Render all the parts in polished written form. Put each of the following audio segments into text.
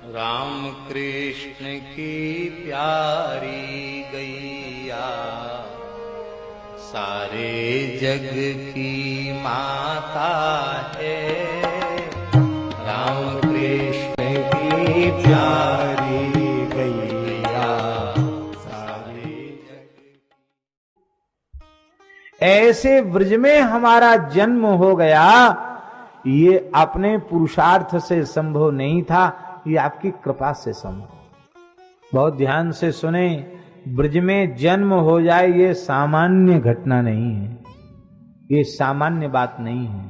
राम कृष्ण की प्यारी गैया सारे जग की माता है। राम कृष्ण की प्यारी गैया सारे जग। ऐसे ब्रज में हमारा जन्म हो गया, ये अपने पुरुषार्थ से संभव नहीं था, ये आपकी कृपा से संभव। बहुत ध्यान से सुने, ब्रज में जन्म हो जाए ये सामान्य घटना नहीं है, ये सामान्य बात नहीं है।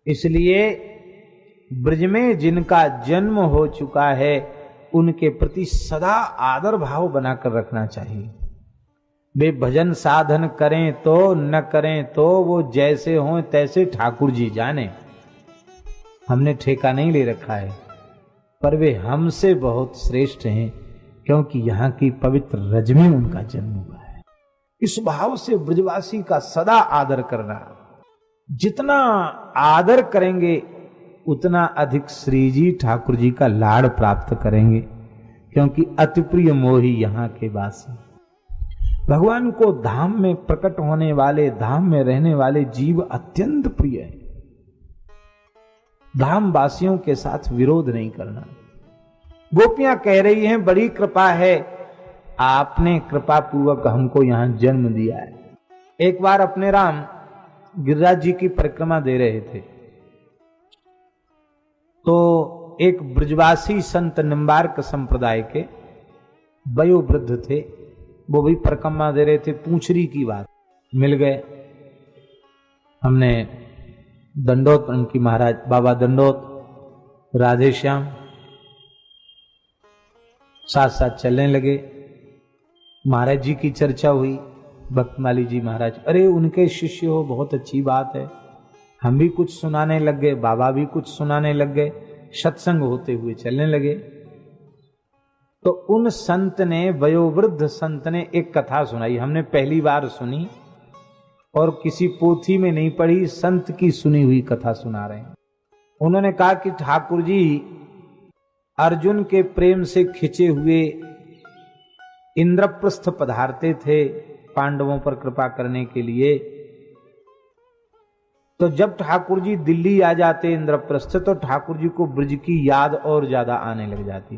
इसलिए ब्रज में जिनका जन्म हो चुका है उनके प्रति सदा आदर भाव बनाकर रखना चाहिए। वे भजन साधन करें तो न करें तो वो जैसे हों तैसे ठाकुर जी जाने, हमने ठेका नहीं ले रखा है, पर वे हमसे बहुत श्रेष्ठ हैं क्योंकि यहाँ की पवित्र रज में उनका जन्म हुआ है। इस भाव से ब्रजवासी का सदा आदर करना, जितना आदर करेंगे उतना अधिक श्री जी ठाकुर जी का लाड़ प्राप्त करेंगे, क्योंकि अति प्रिय मोही यहाँ के वासी। भगवान को धाम में प्रकट होने वाले, धाम में रहने वाले जीव अत्यंत प्रिय है। धाम वासियों के साथ विरोध नहीं करना। गोपियां कह रही हैं बड़ी कृपा है, आपने कृपा पूर्वक हमको यहां जन्म दिया है। एक बार अपने राम गिरिराज जी की परिक्रमा दे रहे थे, तो एक ब्रजवासी संत निम्बार्क संप्रदाय के वयोवृद्ध थे, वो भी परिक्रमा दे रहे थे। पूंछरी की बात मिल गए, हमने दंडोत उनकी महाराज बाबा दंडोत, राधे श्याम साथ साथ चलने लगे। महाराज जी की चर्चा हुई, भक्तमाली जी महाराज, अरे उनके शिष्य हो, बहुत अच्छी बात है। हम भी कुछ सुनाने लग गए, बाबा भी कुछ सुनाने लग गए, सत्संग होते हुए चलने लगे। तो उन संत ने, वयोवृद्ध संत ने एक कथा सुनाई, हमने पहली बार सुनी और किसी पोथी में नहीं पढ़ी, संत की सुनी हुई कथा सुना रहे हैं। उन्होंने कहा कि ठाकुर जी अर्जुन के प्रेम से खिंचे हुए इंद्रप्रस्थ पधारते थे पांडवों पर कृपा करने के लिए। तो जब ठाकुर जी दिल्ली आ जाते इंद्रप्रस्थ, तो ठाकुर जी को ब्रज की याद और ज्यादा आने लग जाती।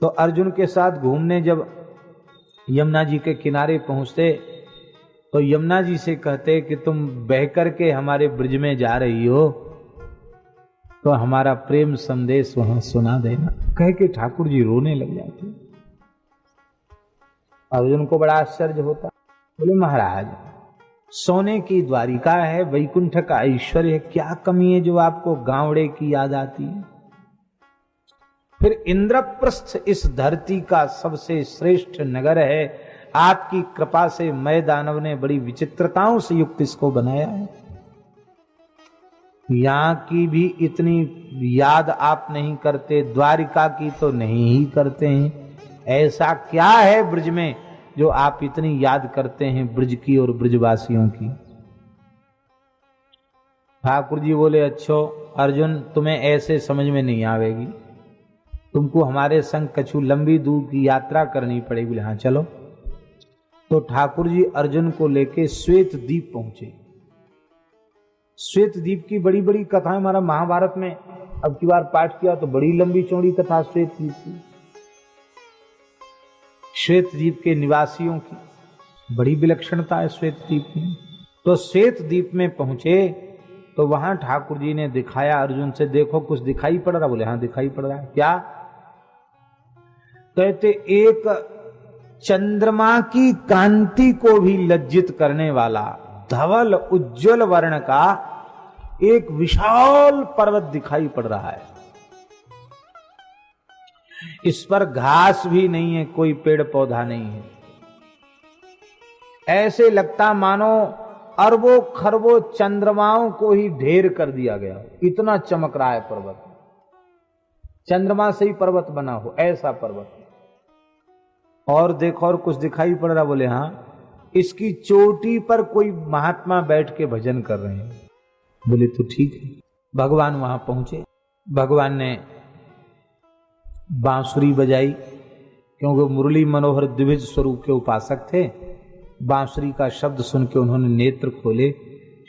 तो अर्जुन के साथ घूमने जब यमुना जी के किनारे पहुंचते तो यमुना जी से कहते कि तुम बह करके हमारे ब्रज में जा रही हो तो हमारा प्रेम संदेश वहां सुना देना। कह के ठाकुर जी रोने लग जाते। अर्जुन को बड़ा आश्चर्य होता, बोले महाराज सोने की द्वारिका है, वैकुंठ का ऐश्वर्य है, क्या कमी है जो आपको गांवड़े की याद आती है? फिर इंद्रप्रस्थ इस धरती का सबसे श्रेष्ठ नगर है, आपकी कृपा से मैं दानव ने बड़ी विचित्रताओं से युक्त इसको बनाया है। यहां की भी इतनी याद आप नहीं करते, द्वारिका की तो नहीं ही करते हैं। ऐसा क्या है ब्रज में जो आप इतनी याद करते हैं ब्रज की और ब्रजवासियों की? ठाकुर जी बोले, अच्छो अर्जुन, तुम्हें ऐसे समझ में नहीं आवेगी, तुमको हमारे संग कछु लंबी दूर की यात्रा करनी पड़ेगी। बोले हाँ चलो। तो ठाकुर जी अर्जुन को लेके श्वेत द्वीप पहुंचे। श्वेत द्वीप की बड़ी बड़ी कथाएं हमारा महाभारत में अब की बार पाठ किया तो बड़ी लंबी चौड़ी कथा श्वेत द्वीप की। श्वेत द्वीप के निवासियों की बड़ी विलक्षणता है श्वेत द्वीप में। तो श्वेत द्वीप में पहुंचे तो वहां ठाकुर जी ने दिखाया अर्जुन से, देखो कुछ दिखाई पड़ रहा? बोले हाँ दिखाई पड़ रहा है। क्या? कहते एक चंद्रमा की कांति को भी लज्जित करने वाला धवल उज्जवल वर्ण का एक विशाल पर्वत दिखाई पड़ रहा है। इस पर घास भी नहीं है, कोई पेड़ पौधा नहीं है। ऐसे लगता मानो अरबों खरबों चंद्रमाओं को ही ढेर कर दिया गया, इतना चमक रहा है पर्वत। चंद्रमा से ही पर्वत बना हो ऐसा पर्वत। और देखो और कुछ दिखाई पड़ रहा? बोले हाँ, इसकी चोटी पर कोई महात्मा बैठ के भजन कर रहे हैं। बोले तो ठीक है। भगवान वहां पहुंचे, भगवान ने बांसुरी बजाई, क्योंकि मुरली मनोहर द्विज स्वरूप के उपासक थे। बांसुरी का शब्द सुन के उन्होंने नेत्र खोले,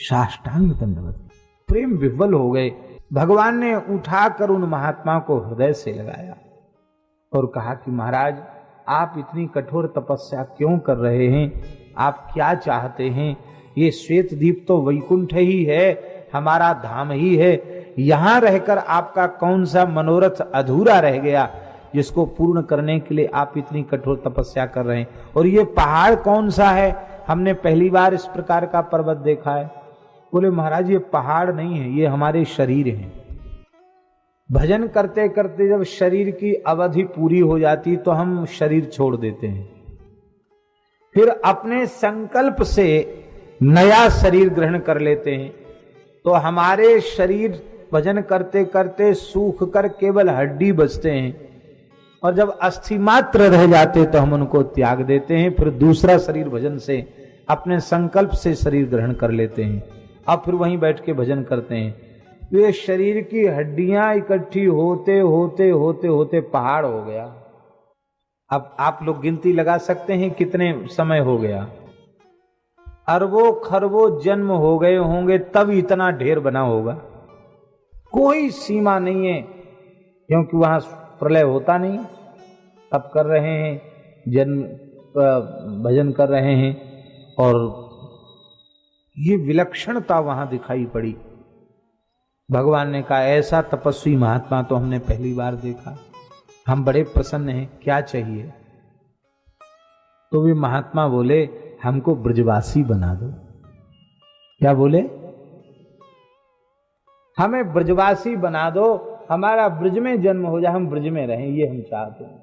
साष्टांग दंडवत, प्रेम विह्वल हो गए। भगवान ने उठाकर उन महात्मा को हृदय से लगाया और कहा कि महाराज, आप इतनी कठोर तपस्या क्यों कर रहे हैं? आप क्या चाहते हैं? ये श्वेत दीप तो वैकुंठ ही है, हमारा धाम ही है। यहां रहकर आपका कौन सा मनोरथ अधूरा रह गया जिसको पूर्ण करने के लिए आप इतनी कठोर तपस्या कर रहे हैं? और ये पहाड़ कौन सा है? हमने पहली बार इस प्रकार का पर्वत देखा है। बोले महाराज, ये पहाड़ नहीं है, ये हमारे शरीर हैं। भजन करते करते जब शरीर की अवधि पूरी हो जाती तो हम शरीर छोड़ देते हैं, फिर अपने संकल्प से नया शरीर ग्रहण कर लेते हैं। तो हमारे शरीर भजन करते करते सूख कर केवल हड्डी बचते हैं, और जब अस्थि मात्र रह जाते तो हम उनको त्याग देते हैं। फिर दूसरा शरीर भजन से अपने संकल्प से शरीर ग्रहण कर लेते हैं, अब फिर वहीं बैठ के भजन करते हैं। ये शरीर की हड्डियां इकट्ठी होते होते होते होते पहाड़ हो गया। अब आप लोग गिनती लगा सकते हैं कितने समय हो गया। अरबों खरबों जन्म हो गए होंगे तब इतना ढेर बना होगा। कोई सीमा नहीं है, क्योंकि वहां प्रलय होता नहीं। तब कर रहे हैं, जन्म भजन कर रहे हैं, और ये विलक्षणता वहां दिखाई पड़ी। भगवान ने कहा, ऐसा तपस्वी महात्मा तो हमने पहली बार देखा, हम बड़े प्रसन्न हैं, क्या चाहिए? तो वे महात्मा बोले, हमको ब्रजवासी बना दो। क्या बोले? हमें ब्रजवासी बना दो, हमारा ब्रज में जन्म हो जाए, हम ब्रज में रहें, ये हम चाहते हैं।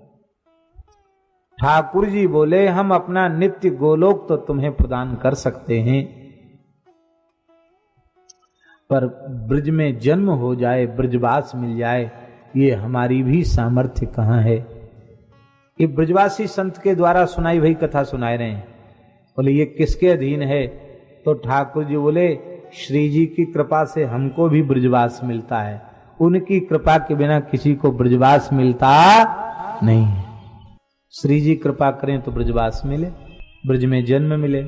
ठाकुर जी बोले, हम अपना नित्य गोलोक तो तुम्हें प्रदान कर सकते हैं, पर ब्रज में जन्म हो जाए, ब्रजवास मिल जाए, ये हमारी भी सामर्थ्य कहाँ है। ये ब्रजवासी संत के द्वारा सुनाई भई कथा सुनाए रहे हैं। बोले ये किसके अधीन है? तो ठाकुर जी बोले, श्री जी की कृपा से हमको भी ब्रजवास मिलता है, उनकी कृपा के बिना किसी को ब्रजवास मिलता नहीं है। श्री जी कृपा करें तो ब्रजवास मिले, ब्रज में जन्म मिले।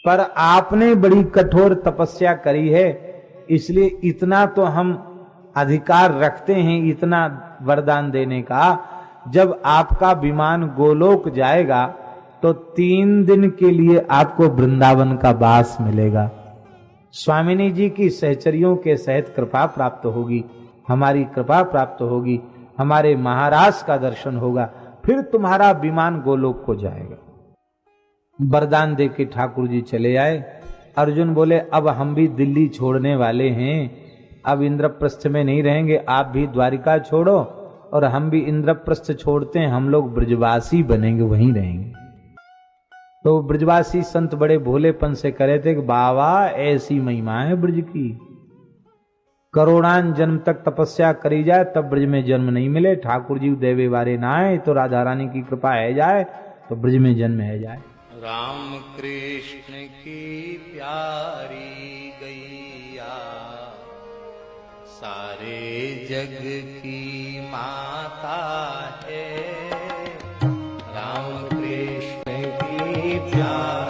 पर आपने बड़ी कठोर तपस्या करी है, इसलिए इतना तो हम अधिकार रखते हैं, इतना वरदान देने का। जब आपका विमान गोलोक जाएगा तो 3 दिन के लिए आपको वृंदावन का वास मिलेगा। स्वामिनी जी की सहचरियों के सहित कृपा प्राप्त होगी, हमारी कृपा प्राप्त होगी, हमारे महाराज का दर्शन होगा, फिर तुम्हारा विमान गोलोक को जाएगा। वरदान दे के ठाकुर जी चले आए। अर्जुन बोले, अब हम भी दिल्ली छोड़ने वाले हैं, अब इंद्रप्रस्थ में नहीं रहेंगे, आप भी द्वारिका छोड़ो और हम भी इंद्रप्रस्थ छोड़ते हैं, हम लोग ब्रजवासी बनेंगे, वहीं रहेंगे। तो ब्रजवासी संत बड़े भोलेपन से कह रहे थे कि बाबा ऐसी महिमा है ब्रज की, करोड़ान जन्म तक तपस्या करी जाए तब ब्रज में जन्म नहीं मिले। ठाकुर जी देवे वारे ना आए तो राधा रानी की कृपा है जाए तो ब्रज में जन्म है जाए। राम कृष्ण की प्यारी गैया सारे जग की माता है, राम कृष्ण की प्यारी